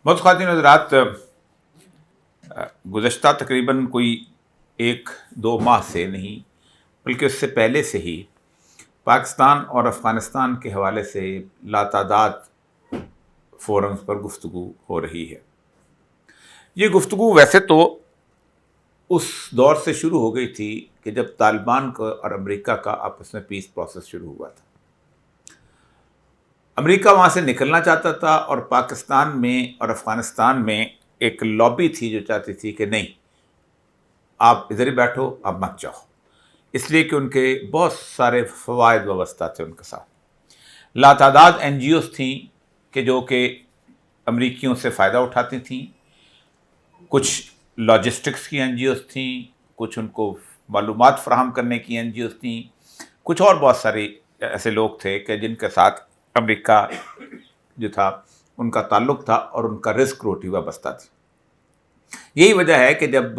बहुत ख़वातीन हज़रात, गुज़श्ता तकरीबन कोई 1-2 माह से नहीं बल्कि उससे पहले से ही पाकिस्तान और अफ़गानिस्तान के हवाले से लातादाद फ़ोरम्स पर गुफ्तगू हो रही है। ये गुफ्तगू वैसे तो उस दौर से शुरू हो गई थी कि जब तालिबान का और अमेरिका का आपस में पीस प्रोसेस शुरू हुआ था। अमेरिका वहाँ से निकलना चाहता था और पाकिस्तान में और अफ़गानिस्तान में एक लॉबी थी जो चाहती थी कि नहीं, आप इधर ही बैठो, आप मत जाओ, इसलिए कि उनके बहुत सारे फ़वाइद वाबस्ता थे उनके साथ। लातादाद NGOs थीं कि जो कि अमरीकियों से फ़ायदा उठाती थीं, कुछ लॉजिस्टिक्स की NGOs थीं, कुछ उनको मालूमात फ़राहम करने की NGOs थीं, कुछ और बहुत सारे ऐसे लोग थे कि जिनके साथ अमेरिका जो था उनका ताल्लुक़ था और उनका रिस्क रोटी वाबस्ता थी। यही वजह है कि जब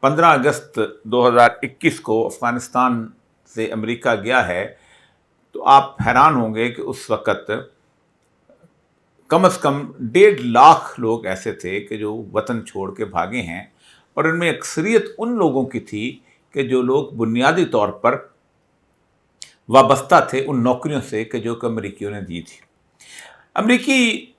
15 अगस्त 2021 को अफ़गानिस्तान से अमेरिका गया है तो आप हैरान होंगे कि उस वक़्त कम से कम 1.5 लाख लोग ऐसे थे कि जो वतन छोड़ के भागे हैं, और इनमें अक्सरियत उन लोगों की थी कि जो लोग बुनियादी तौर पर वाबस्ता थे उन नौकरियों से कि जो कि अमरीकियों ने दी थी। अमरीकी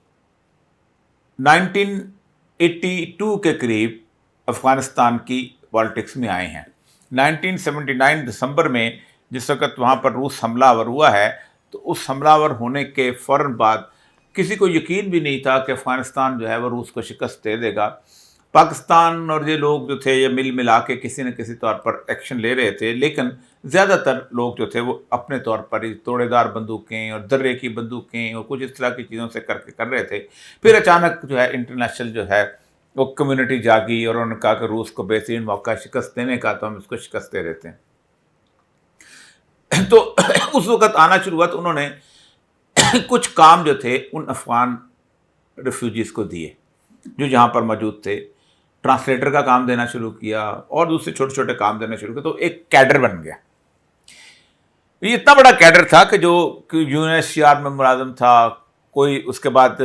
1982 के करीब अफ़गानिस्तान की पॉलिटिक्स में आए हैं। 1979 दिसंबर में जिस वक़्त वहाँ पर रूस हमलावर हुआ है, तो उस हमलावर होने के फ़ौरन बाद किसी को यकीन भी नहीं था कि अफ़गानिस्तान जो है वो रूस को शिकस्त दे देगा। पाकिस्तान और ये लोग जो थे ये मिल मिला के किसी न किसी तौर पर एक्शन ले रहे थे, लेकिन ज़्यादातर लोग जो थे वो अपने तौर पर ही तोड़ेदार बंदूकें और दर्रे की बंदूकें और कुछ इस तरह की चीज़ों से करके कर रहे थे। फिर अचानक जो है इंटरनेशनल जो है वो कम्युनिटी जागी और उन्होंने कहा कि रूस को बेहतरीन मौका शिकस्त देने का, तो हम इसको शिकस्त दे देते हैं। तो उस वक़्त आना शुरू हुआ तो उन्होंने कुछ काम जो थे उन अफ़गान रिफ्यूजीज़ को दिए जो यहाँ पर मौजूद थे। ट्रांसलेटर का काम देना शुरू किया और दूसरे छोटे छोटे काम देना शुरू किया, तो एक कैडर बन गया। ये इतना बड़ा कैडर था कि जो UNHCR में मुलाजिम था, कोई उसके बाद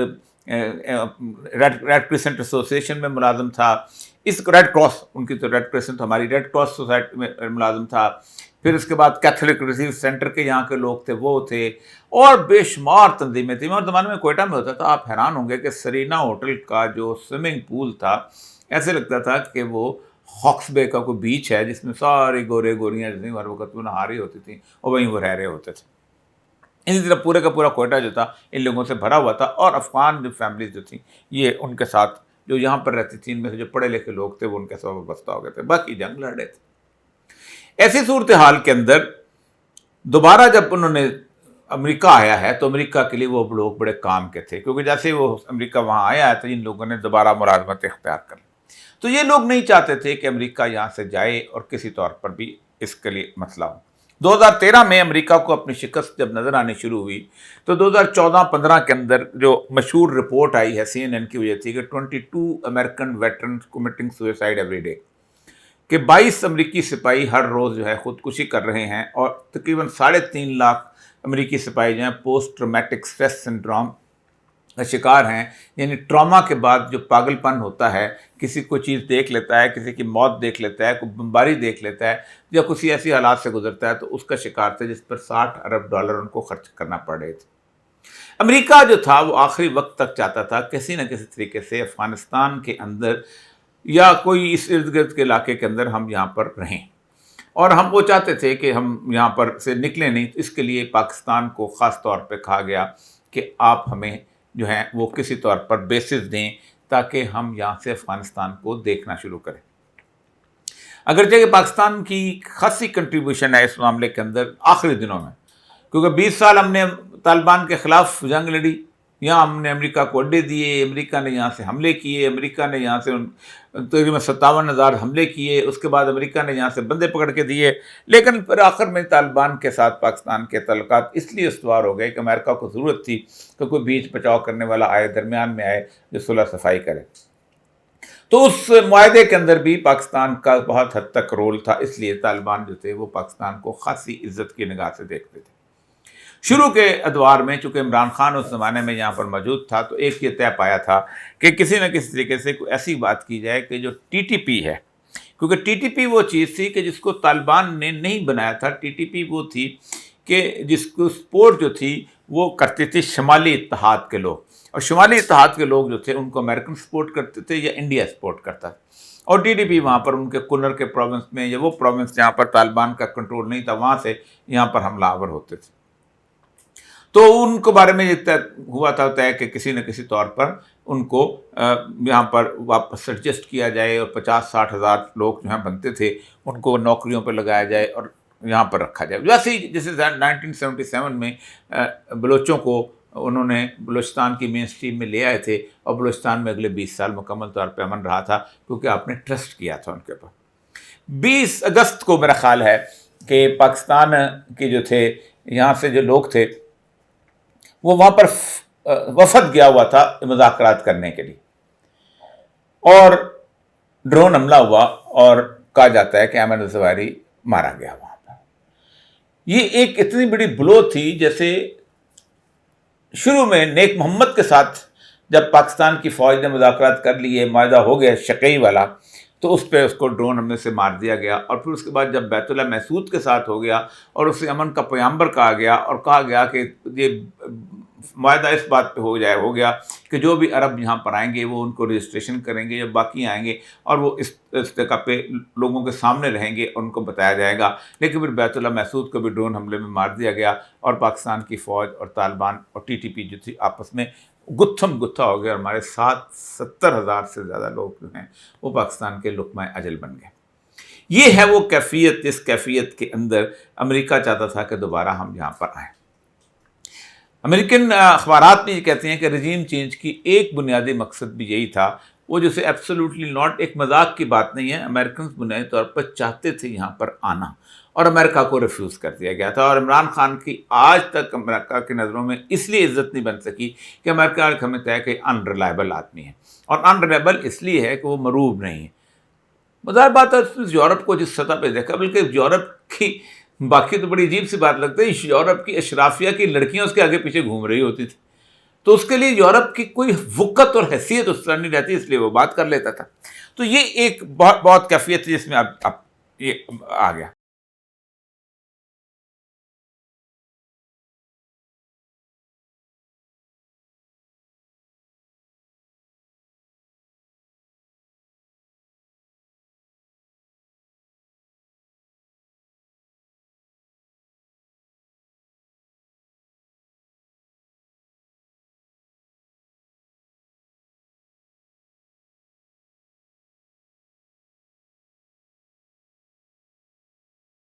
रेड क्रिसेंट एसोसिएशन में मुलाजिम था, इस रेड क्रॉस, उनकी तो रेड क्रिसेंट हमारी रेड क्रॉस सोसाइटी में मुलाजिम था, फिर उसके बाद कैथोलिक रिलीफ सेंटर के यहाँ के लोग थे वो थे, और बेशुमार तंजीमें थी। और ज़माने में कोयटा में होता था, आप हैरान होंगे कि सरीना होटल का जो स्विमिंग पूल था ऐसे लगता था कि वो हॉक्स बे का कोई बीच है जिसमें सारी गोरे गोरियाँ जितनी हर वक्त वो नहा रही होती थी और वहीं वो रह रहे होते थे। इसी तरह पूरे का पूरा कोयटा जो था इन लोगों से भरा हुआ था, और अफ़गान जो फैमिलीज जो थी ये उनके साथ जो यहाँ पर रहती थी, इनमें से जो पढ़े लिखे लोग थे वो उनके साथ वाबस्ता हो गए थे, बाकी जंग लड़ रहे थे। ऐसी सूरत हाल के अंदर दोबारा जब उन्होंने अमेरिका आया है तो अमेरिका के लिए वो लोग बड़े काम के थे, क्योंकि जैसे वो अमेरिका वहाँ आया है तो इन लोगों ने दोबारा मुलाजमत इख्तियार कर ली। तो ये लोग नहीं चाहते थे कि अमेरिका यहाँ से जाए और किसी तौर पर भी इसके लिए मसला हो। 2013 में अमेरिका को अपनी शिकस्त जब नज़र आनी शुरू हुई तो 2014-15 के अंदर जो मशहूर रिपोर्ट आई है CNN की, वजह थी कि 22 American veteran committing suicide every day, कि 22 अमरीकी सिपाही हर रोज़ जो है ख़ुदकुशी कर रहे हैं, और तकरीबन 3.5 लाख अमरीकी सिपाही जो हैं पोस्ट ट्रॉमेटिक स्ट्रेस सिंड्रोम का शिकार हैं। यानी ट्रॉमा के बाद जो पागलपन होता है, किसी को चीज़ देख लेता है, किसी की मौत देख लेता है, कोई बमबारी देख लेता है या किसी ऐसी हालात से गुजरता है, तो उसका शिकार थे जिस पर $60 अरब उनको खर्च करना पड़ रहे थे। अमेरिका जो था वो आखिरी वक्त तक चाहता था किसी न किसी तरीके से अफ़गानिस्तान के अंदर या कोई इस इर्द गिर्द के इलाके के अंदर हम यहाँ पर रहें, और हम वो चाहते थे कि हम यहाँ पर से निकलें नहीं। तो इसके लिए पाकिस्तान को ख़ास तौर पे कहा गया कि आप हमें जो है वो किसी तौर पर बेसिस दें ताकि हम यहाँ से अफ़गानिस्तान को देखना शुरू करें। अगरचे कि पाकिस्तान की खासी कंट्रीब्यूशन है इस मामले के अंदर आखिरी दिनों में, क्योंकि 20 साल हमने तालिबान के ख़िलाफ़ जंग लड़ी, यहाँ हमने अमेरिका को अड्डे दिए, अमेरिका ने यहाँ से हमले किए, अमेरिका ने यहाँ से तकरीबन 57,000 हमले किए, उसके बाद अमेरिका ने यहाँ से बंदे पकड़ के दिए, लेकिन फिर आखिर में तालिबान के साथ पाकिस्तान के तल्लुकात इसलिए इस्तवार हो गए कि अमेरिका को ज़रूरत थी कि कोई बीच बचाव करने वाला आए, दरमियान में आए जो सुलह सफाई करे। तो उस मुआहदे के अंदर भी पाकिस्तान का बहुत हद तक रोल था, इसलिए तालिबान जो थे वो पाकिस्तान को खासी इज्जत की निगाह से देखते थे। شروع کے ادوار میں چونکہ عمران خان اس زمانے میں یہاں پر موجود تھا تو ایک یہ طے پایا تھا کہ کسی نہ کسی طریقے سے کوئی ایسی بات کی جائے کہ جو ٹی ٹی پی ہے، کیونکہ ٹی ٹی پی وہ چیز تھی کہ جس کو طالبان نے نہیں بنایا تھا. ٹی ٹی پی وہ تھی کہ جس کو سپورٹ جو تھی وہ کرتے تھے شمالی اتحاد کے لوگ، اور شمالی اتحاد کے لوگ جو تھے ان کو امریکن سپورٹ کرتے تھے یا انڈیا سپورٹ کرتا تھا. اور ٹی ٹی پی وہاں پر ان کے کنر کے پروونس میں یا وہ پروونس جہاں پر طالبان کا کنٹرول نہیں تھا وہاں سے یہاں پر حملہ آور ہوتے تھے. تو ان کے بارے میں یہ ہوا تھا طے کہ کسی نہ کسی طور پر ان کو یہاں پر واپس ایڈجسٹ کیا جائے، اور 50-60 ہزار لوگ جو ہیں بنتے تھے ان کو نوکریوں پہ لگایا جائے اور یہاں پر رکھا جائے. ویسے ہی جیسے 1977 میں بلوچوں کو انہوں نے بلوچستان کی مین اسٹریم میں لے آئے تھے، اور بلوچستان میں اگلے 20 سال مکمل طور پہ امن رہا تھا کیونکہ آپ نے ٹرسٹ کیا تھا ان کے اوپر. 20 اگست کو میرا خیال ہے کہ پاکستان کے جو تھے یہاں سے جو لوگ تھے وہ وہاں پر وفد گیا ہوا تھا مذاکرات کرنے کے لیے، اور ڈرون حملہ ہوا اور کہا جاتا ہے کہ احمد الزواری مارا گیا وہاں پر. یہ ایک اتنی بڑی بلو تھی جیسے شروع میں نیک محمد کے ساتھ جب پاکستان کی فوج نے مذاکرات کر لیے، معاہدہ ہو گیا شقیع والا، تو اس پہ اس کو ڈرون حملے سے مار دیا گیا. اور پھر اس کے بعد جب بیت اللہ محسود کے ساتھ ہو گیا اور اسے امن کا پیامبر کہا گیا، اور کہا گیا کہ یہ معاہدہ اس بات پہ ہو گیا کہ جو بھی عرب یہاں پر آئیں گے وہ ان کو رجسٹریشن کریں گے، یا باقی آئیں گے اور وہ اس جگہ پہ لوگوں کے سامنے رہیں گے اور ان کو بتایا جائے گا. لیکن پھر بیت اللہ محسود کو بھی ڈرون حملے میں مار دیا گیا، اور پاکستان کی فوج اور طالبان اور ٹی ٹی پی جو تھی آپس میں گتھم گتھا ہو گیا، اور ہمارے 70 ہزار سے زیادہ لوگ جو ہیں وہ پاکستان کے لقمہ اجل بن گئے. یہ ہے وہ کیفیت جس کیفیت کے اندر امریکہ چاہتا تھا کہ دوبارہ ہم یہاں پر آئیں. امریکن اخبارات میں یہ کہتے ہیں کہ رجیم چینج کی ایک بنیادی مقصد بھی یہی تھا، وہ جسے ایبسولوٹلی ناٹ، ایک مذاق کی بات نہیں ہے. امریکنز بنیادی طور پر چاہتے تھے یہاں پر آنا، اور امریکہ کو ریفیوز کر دیا گیا تھا. اور عمران خان کی آج تک امریکہ کی نظروں میں اس لیے عزت نہیں بن سکی کہ امریکہ ایک ہمیں طے کہ ان ریلائبل آدمی ہے، اور ان ریلائبل اس لیے ہے کہ وہ مروب نہیں ہے. مظاہر بات ہے یورپ کو جس سطح پہ دیکھا، بلکہ یورپ کی باقی تو بڑی عجیب سی بات لگتی ہے، یورپ کی اشرافیہ کی لڑکیاں اس کے آگے پیچھے گھوم رہی ہوتی تھی، تو اس کے لیے یورپ کی کوئی وقت اور حیثیت اس طرح نہیں رہتی، اس لیے وہ بات کر لیتا تھا. تو یہ ایک بہت کیفیت تھی جس میں اب یہ آ گیا.